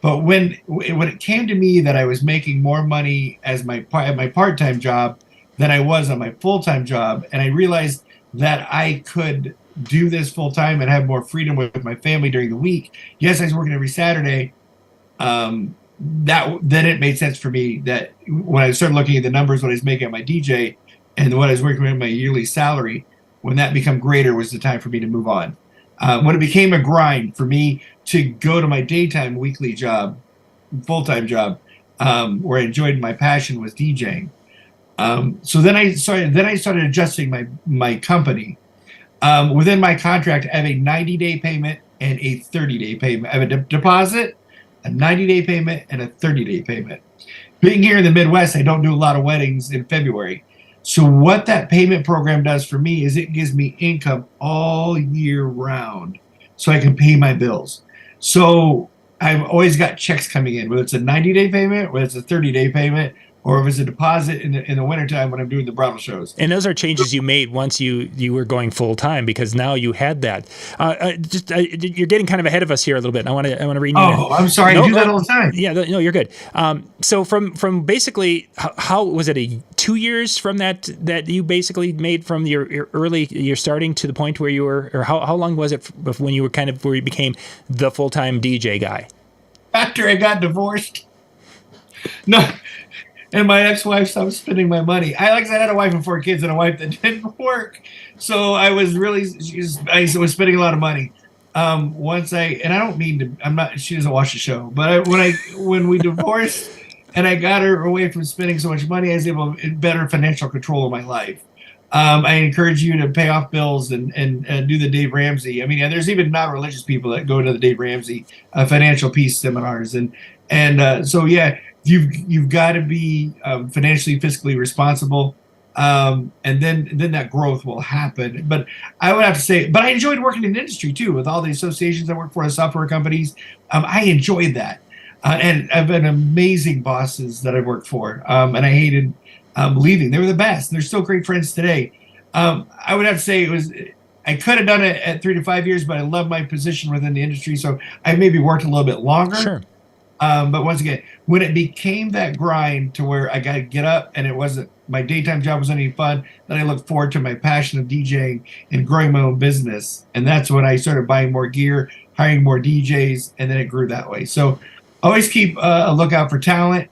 But when it came to me that I was making more money as my part-time job than I was on my full-time job, and I realized that I could do this full time and have more freedom with my family during the week. Yes, I was working every Saturday. Then it made sense for me that when I started looking at the numbers, what I was making at my DJ and what I was working with my yearly salary, when that became greater was the time for me to move on. When it became a grind for me to go to my daytime weekly job, full-time job, where I enjoyed my passion was DJing. So then I started adjusting my company. Within my contract, I have a 90-day payment and a 30-day payment. I have a deposit, a 90-day payment, and a 30-day payment. Being here in the Midwest, I don't do a lot of weddings in February. So what that payment program does for me is it gives me income all year round so I can pay my bills. So I've always got checks coming in, whether it's a 90-day payment, whether it's a 30-day payment, or if it's a deposit in the wintertime when I'm doing the bridal shows. And those are changes you made once you were going full time, because now you had that. You're getting kind of ahead of us here a little bit. I want to read. Oh, I'm sorry. I do that all the time. Yeah, no, you're good. So from basically, how was it 2 years from that you basically made from your starting to the point where you were, or how long was it when you were kind of where you became the full time DJ guy? After I got divorced. No. And my ex-wife stopped spending my money. I had a wife and 4 kids and a wife that didn't work. So I was spending a lot of money. She doesn't watch the show, but when we divorced and I got her away from spending so much money, I was able to better financial control of my life. I encourage you to pay off bills and do the Dave Ramsey. I mean, there's even not religious people that go to the Dave Ramsey financial peace seminars. So yeah, you've got to be financially, fiscally responsible. And then that growth will happen. But I would have to say, but I enjoyed working in the industry too, with all the associations I work for, the software companies. I enjoyed that. And I've been amazing bosses that I've worked for. And I hated leaving. They were the best. And they're still great friends today. I would have to say I could have done it at 3 to 5 years, but I love my position within the industry. So I maybe worked a little bit longer. Sure. But once again, when it became that grind to where I got to get up and it wasn't, my daytime job wasn't any fun, then I looked forward to my passion of DJing and growing my own business. And that's when I started buying more gear, hiring more DJs, and then it grew that way. So always keep a lookout for talent,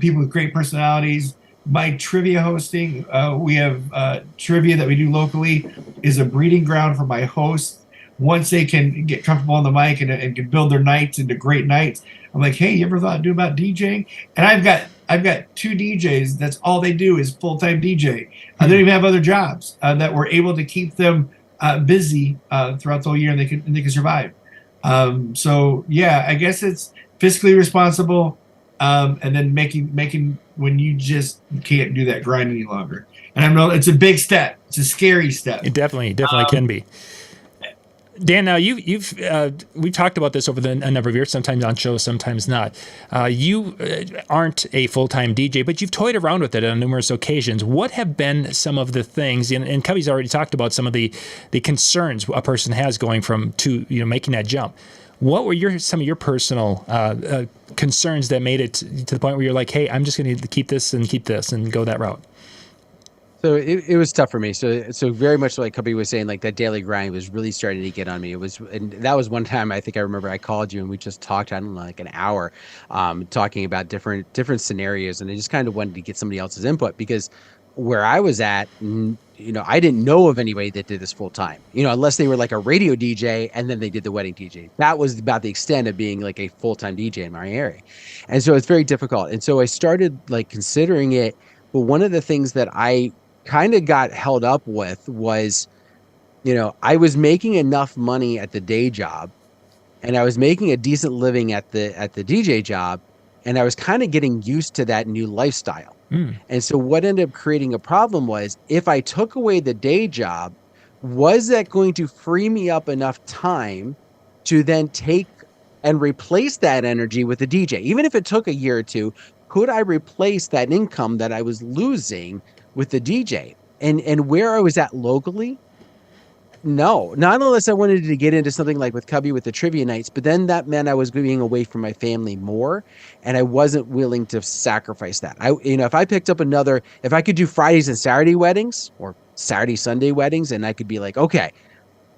people with great personalities. My trivia hosting, we have trivia that we do locally, is a breeding ground for my hosts. Once they can get comfortable on the mic and can build their nights into great nights, I'm like, hey, you ever thought of doing about DJing? And I've got 2 DJs. That's all they do is full-time DJ. They don't even have other jobs that we're able to keep them busy throughout the whole year, and they can survive. So yeah, I guess it's fiscally responsible, and then making when you just can't do that grind any longer. And I know it's a big step. It's a scary step. It definitely can be. Dan, now we've talked about this over a number of years, sometimes on shows, sometimes not. You aren't a full-time DJ, but you've toyed around with it on numerous occasions. What have been some of the things, and Cubby's already talked about some of the concerns a person has going to making that jump. What were some of your personal concerns that made it to the point where you're like, hey, I'm just going to keep this and go that route? So it was tough for me. So very much like Cubby was saying, like that daily grind was really starting to get on me. And that was one time I think I remember I called you and we just talked, I don't know, like an hour, talking about different scenarios. And I just kind of wanted to get somebody else's input, because where I was at, I didn't know of anybody that did this full time, unless they were like a radio DJ and then they did the wedding DJ. That was about the extent of being like a full-time DJ in my area. And so it's very difficult. And so I started like considering it. But one of the things that I kind of got held up with was, I was making enough money at the day job and I was making a decent living at the DJ job, and I was kind of getting used to that new lifestyle. And so what ended up creating a problem was, if I took away the day job, was that going to free me up enough time to then take and replace that energy with the DJ? Even if it took a year or two, could I replace that income that I was losing with the DJ? And where I was at locally, no, not unless I wanted to get into something like with Cubby with the trivia nights, but then that meant I was being away from my family more, and I wasn't willing to sacrifice that. If I picked up if I could do Fridays and Saturday weddings or Saturday, Sunday weddings, and I could be like, okay,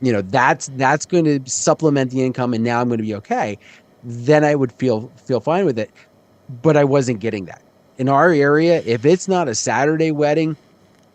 that's going to supplement the income, and now I'm going to be okay, then I would feel fine with it. But I wasn't getting that. In our area, if it's not a Saturday wedding,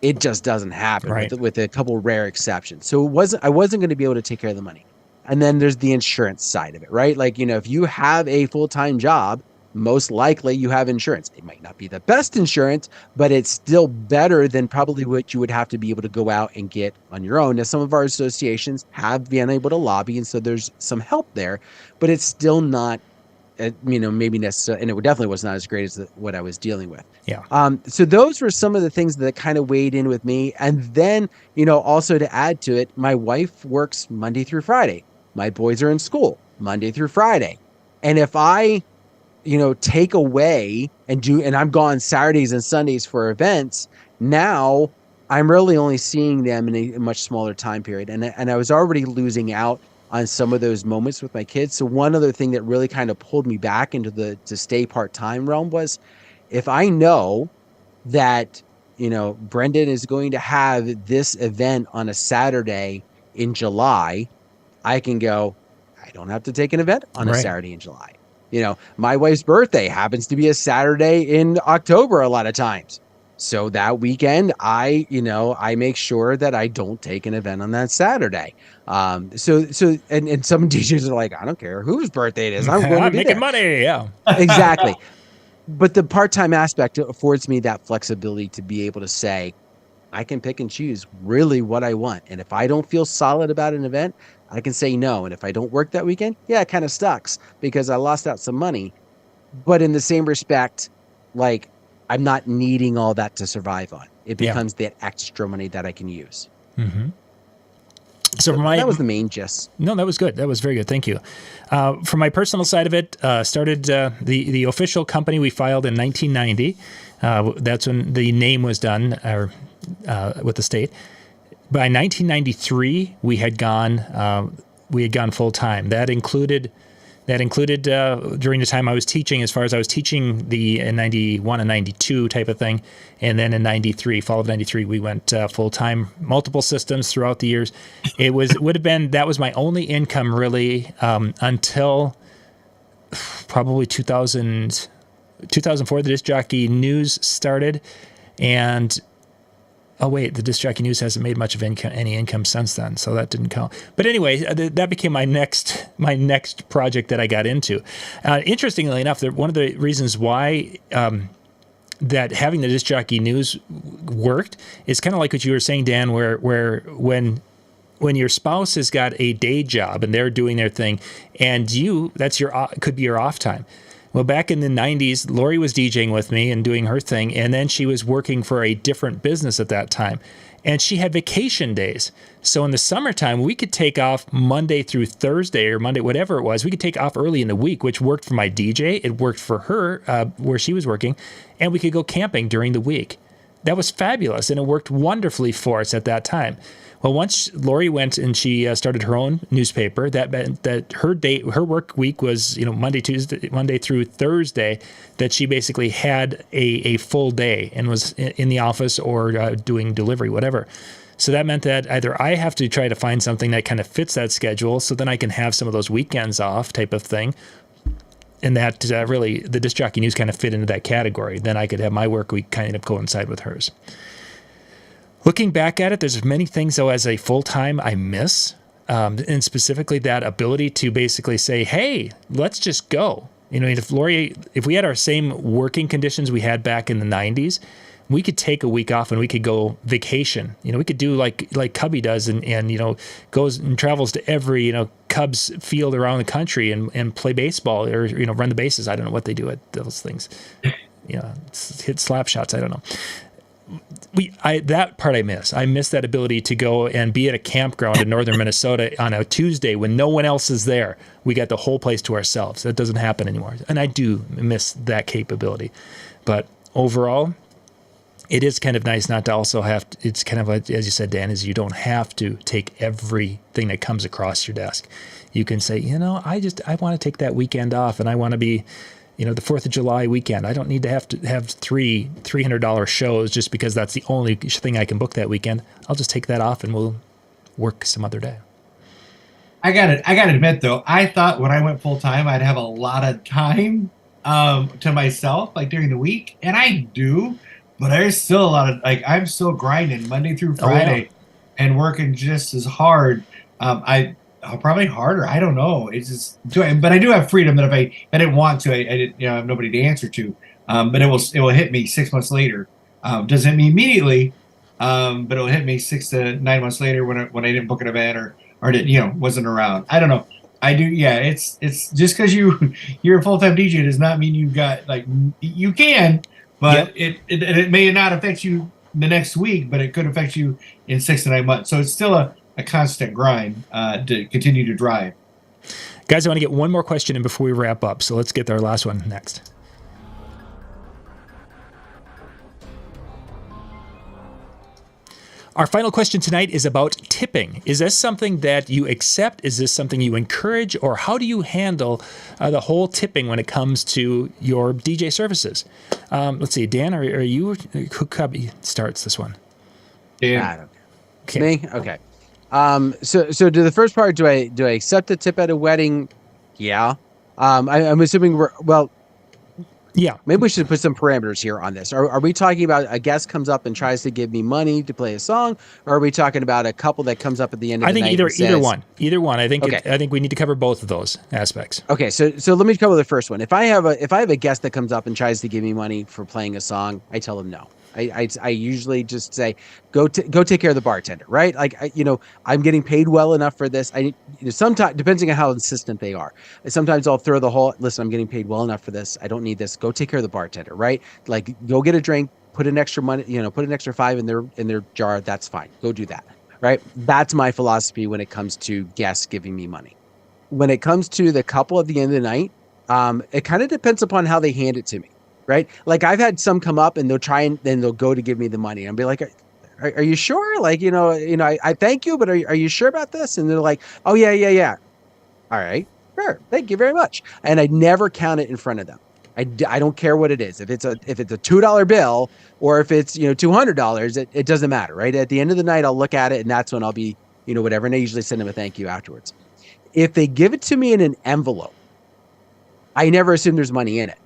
it just doesn't happen, right, with a couple rare exceptions. So I wasn't going to be able to take care of the money. And then there's the insurance side of it, right? Like, if you have a full-time job most likely you have insurance. It might not be the best insurance, but it's still better than probably what you would have to be able to go out and get on your own. Now, some of our associations have been able to lobby, and so there's some help there, but it's still not, maybe necessarily, and it definitely was not as great as what I was dealing with. Yeah. So those were some of the things that kind of weighed in with me. And then, also to add to it, my wife works Monday through Friday. My boys are in school Monday through Friday. And if I take away and I'm gone Saturdays and Sundays for events, now I'm really only seeing them in a much smaller time period. And I was already losing out on some of those moments with my kids. So one other thing that really kind of pulled me back into to stay part-time realm was, if I know that, Brendan is going to have this event on a Saturday in July, I can go, I don't have to take an event on a Saturday in July. My wife's birthday happens to be a Saturday in October a lot of times. So that weekend, I make sure that I don't take an event on that Saturday. And some DJs are like, I don't care whose birthday it is. I'm going to be making there. money. Yeah, exactly. But the part-time aspect affords me that flexibility to be able to say, I can pick and choose really what I want. And if I don't feel solid about an event, I can say no. And if I don't work that weekend, yeah, it kind of sucks because I lost out some money. But in the same respect, like, I'm not needing all that to survive on. It becomes that extra money that I can use. Mm-hmm. So that was the main gist. No, that was good. That was very good. Thank you. For my personal side of it, started the official company we filed in 1990. That's when the name was done with the state. By 1993, we had gone full time. That included during the time I was teaching, as far as I was teaching in 91 and 92 type of thing. And then in 93, fall of 93, we went full time, multiple systems throughout the years. That was my only income really until probably 2004, the Disc Jockey News started. And the Disc Jockey News hasn't made much of any income since then, so that didn't count. But anyway, that became my next project that I got into. Interestingly enough, one of the reasons why that having the Disc Jockey News worked is kind of like what you were saying, Dan, where when your spouse has got a day job and they're doing their thing, and could be your off time. Well, back in the 90s, Lori was DJing with me and doing her thing, and then she was working for a different business at that time. And she had vacation days. So in the summertime, we could take off Monday through Thursday or Monday, whatever it was. We could take off early in the week, which worked for my DJ. It worked for her where she was working. And we could go camping during the week. That was fabulous, and it worked wonderfully for us at that time. Well, once Lori went and she started her own newspaper, that meant that her work week was Monday through Thursday, that she basically had a full day and was in the office or doing delivery, whatever. So that meant that either I have to try to find something that kind of fits that schedule, so then I can have some of those weekends off type of thing. And that really, the Disc Jockey News kind of fit into that category. Then I could have my work week kind of coincide with hers. Looking back at it, there's many things, though, as a full-time I miss, and specifically that ability to basically say, hey, let's just go. If we had our same working conditions we had back in the 90s, we could take a week off and we could go vacation. We could do like Cubby does and goes and travels to every, Cubs field around the country and play baseball or, run the bases. I don't know what they do at those things. Hit slap shots. I don't know. That part I miss. I miss that ability to go and be at a campground in northern Minnesota on a Tuesday when no one else is there. We got the whole place to ourselves. That doesn't happen anymore. And I do miss that capability. But overall, it is kind of nice not to also have to, it's kind of like, as you said, Dan, is you don't have to take everything that comes across your desk. You can say, I want to take that weekend off and I want to be the 4th of July weekend. I don't need to have three $300 shows just because that's the only thing I can book that weekend. I'll just take that off and we'll work some other day. I gotta admit though, I thought when I went full time, I'd have a lot of time to myself, like during the week, and I do, but there's still a lot of I'm still grinding Monday through Friday and working just as hard. I probably harder. I don't know. It's just, but I do have freedom that if I didn't want to, I didn't, I have nobody to answer to. But it will hit me 6 months later. Doesn't hit me immediately, but it'll hit me 6 to 9 months later when I didn't book an event or didn't, wasn't around. I don't know. I do. Yeah. It's just because you're a full-time DJ does not mean you've got like you can, but it may not affect you the next week, but it could affect you in 6 to 9 months. So it's still a constant grind to continue to drive. Guys, I want to get one more question in before we wrap up. So let's get our last one next. Our final question tonight is about tipping. Is this something that you accept? Is this something you encourage? Or how do you handle the whole tipping when it comes to your DJ services? Let's see, Dan, are you, who starts this one? Dan. Okay. Me? Okay. So to the first part, do I accept a tip at a wedding? Yeah. I'm assuming yeah. Maybe we should put some parameters here on this. Are we talking about a guest comes up and tries to give me money to play a song, or are we talking about a couple that comes up at the end of the night? I think either one. I think okay. I think we need to cover both of those aspects. Okay, so let me cover the first one. If I have a guest that comes up and tries to give me money for playing a song, I tell them no. I usually just say, go take care of the bartender, right? Like, I'm getting paid well enough for this. Sometimes, depending on how insistent they are, sometimes I'll throw the whole, listen, I'm getting paid well enough for this. I don't need this. Go take care of the bartender, right? Like, go get a drink, put an extra money, put an extra $5 in their jar. That's fine. Go do that, right? That's my philosophy when it comes to guests giving me money. When it comes to the couple at the end of the night, it kind of depends upon how they hand it to me. Right? Like I've had some come up and they'll try and then they'll go to give me the money and be like, are you sure? Like, I thank you, but are you sure about this? And they're like, oh yeah. All right, sure. Thank you very much. And I never count it in front of them. I don't care what it is. If it's a $2 bill or if it's, $200, it doesn't matter. Right. At the end of the night, I'll look at it and that's when I'll be, whatever. And I usually send them a thank you afterwards. If they give it to me in an envelope, I never assume there's money in it.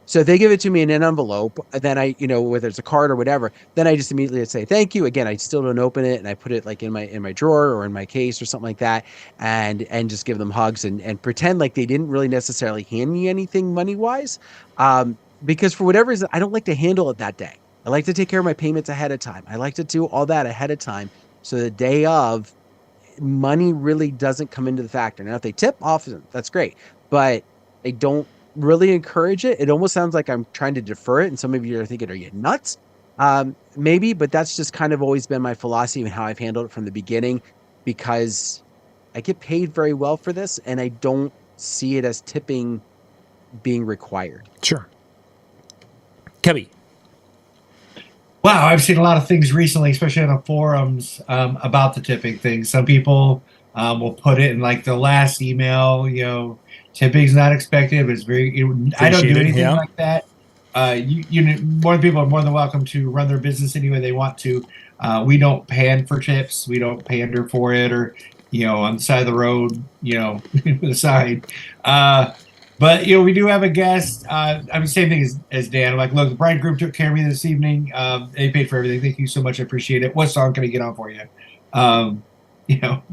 So if they give it to me in an envelope, then I, whether it's a card or whatever, then I just immediately say thank you. Again, I still don't open it, and I put it like in my drawer or in my case or something like that, and just give them hugs and pretend like they didn't really necessarily hand me anything money wise, because for whatever reason I don't like to handle it that day. I like to take care of my payments ahead of time. I like to do all that ahead of time, so the day of, money really doesn't come into the factor. Now if they tip often, that's great, but I don't really encourage it. It almost sounds like I'm trying to defer it, and some of you are thinking, are you nuts? Maybe, but that's just kind of always been my philosophy and how I've handled it from the beginning, because I get paid very well for this and I don't see it as tipping being required. Sure. Kebby. Wow, I've seen a lot of things recently, especially on the forums, about the tipping thing. Some people will put it in like the last email, tipping's not expected, but it's very. I don't do anything like that. More people are more than welcome to run their business any way they want to. We don't pan for tips. We don't pander for it, or on the side of the road, the side. But we do have a guest. I'm the same thing as Dan. I'm like, look, the bride group took care of me this evening. They paid for everything. Thank you so much. I appreciate it. What song can I get on for you?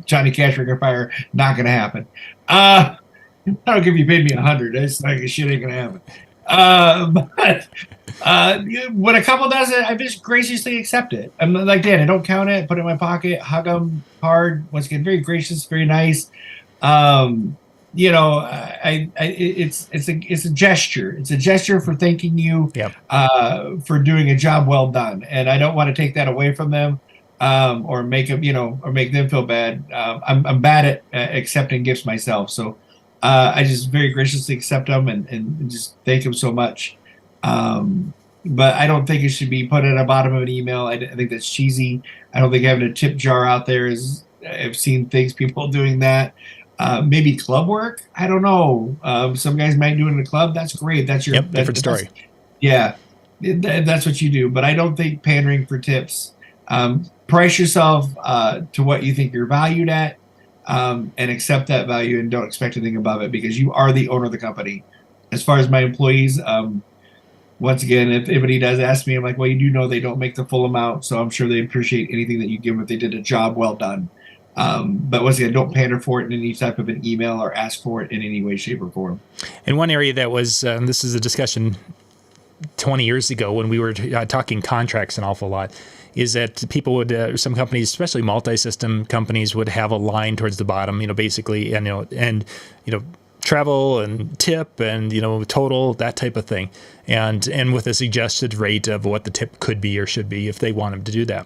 Johnny Cash, Ring of Fire. Not gonna happen. I don't care if you paid me $100. It's like shit ain't gonna happen. But when a couple does it, I just graciously accept it. I'm like Dan. I don't count it. Put it in my pocket. Hug them hard. Once again, very gracious, very nice. It's a gesture. It's a gesture for thanking you for doing a job well done, and I don't want to take that away from them. Or make them, or make them feel bad. I'm bad at accepting gifts myself, so I just very graciously accept them and just thank them so much. But I don't think it should be put at the bottom of an email. I think that's cheesy. I don't think having a tip jar out there is. I've seen people doing that. Maybe club work. I don't know. Some guys might do it in a club. That's great. That's your different story. Yeah, that's what you do. But I don't think pandering for tips. Price yourself to what you think you're valued at, and accept that value and don't expect anything above it, because you are the owner of the company. As far as my employees, once again, if anybody does ask me, I'm like, well, you do know they don't make the full amount, so I'm sure they appreciate anything that you give them if they did a job well done. But once again, don't pander for it in any type of an email or ask for it in any way, shape, or form. And one area that was, this is a discussion 20 years ago when we were talking contracts an awful lot, is that people would, some companies, especially multi-system companies, would have a line towards the bottom, basically, and travel and tip and, total, that type of thing. And with a suggested rate of what the tip could be or should be if they want them to do that.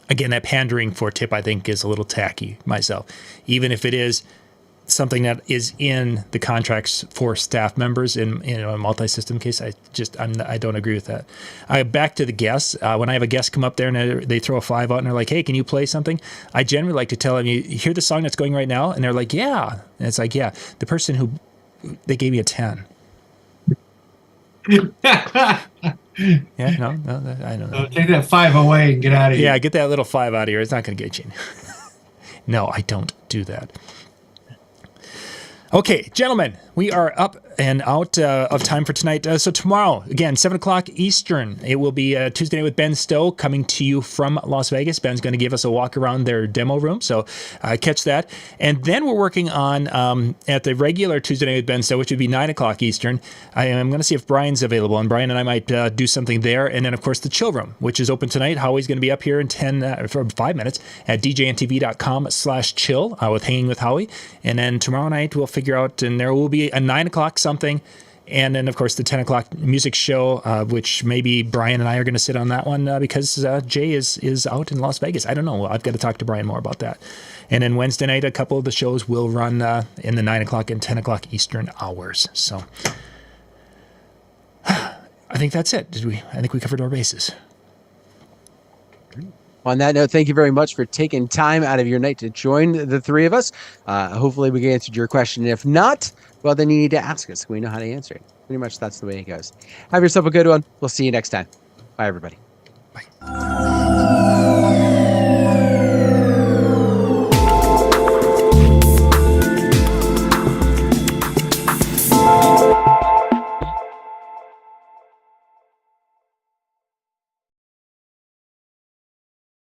Again, that pandering for tip, I think, is a little tacky myself, even if it is something that is in the contracts for staff members in a multi-system case. I don't agree with that. Back to the guests. When I have a guest come up there and they throw a 5 out and they're like, "Hey, can you play something?" I generally like to tell them, "You hear the song that's going right now?" And they're like, "Yeah." And it's like, "Yeah, the person who they gave me a 10." Yeah, no, I don't know. Take that 5 away and get out of here. Yeah, get that little 5 out of here. It's not going to get you. No, I don't do that. Okay, gentlemen, we are up and out of time for tonight. So tomorrow, again, 7 o'clock Eastern, it will be Tuesday Night with Ben Stowe coming to you from Las Vegas. Ben's going to give us a walk around their demo room, so catch that. And then we're working on, at the regular Tuesday Night with Ben Stowe, which would be 9 o'clock Eastern, I'm going to see if Brian's available, and Brian and I might do something there. And then, of course, the Chill Room, which is open tonight. Howie's going to be up here in for 5 minutes at djntv.com/chill with Hanging with Howie. And then tomorrow night, we'll figure out, and there will be a 9 o'clock something, and then of course the 10 o'clock music show, which maybe Brian and I are going to sit on that one because Jay is out in Las Vegas. I don't know. I've got to talk to Brian more about that. And then Wednesday night, a couple of the shows will run in the 9 o'clock and 10 o'clock Eastern hours. So I think that's it. I think we covered our bases. On that note, thank you very much for taking time out of your night to join the three of us. Hopefully we answered your question. If not, well, then you need to ask us. We know how to answer it. Pretty much that's the way it goes. Have yourself a good one. We'll see you next time. Bye, everybody.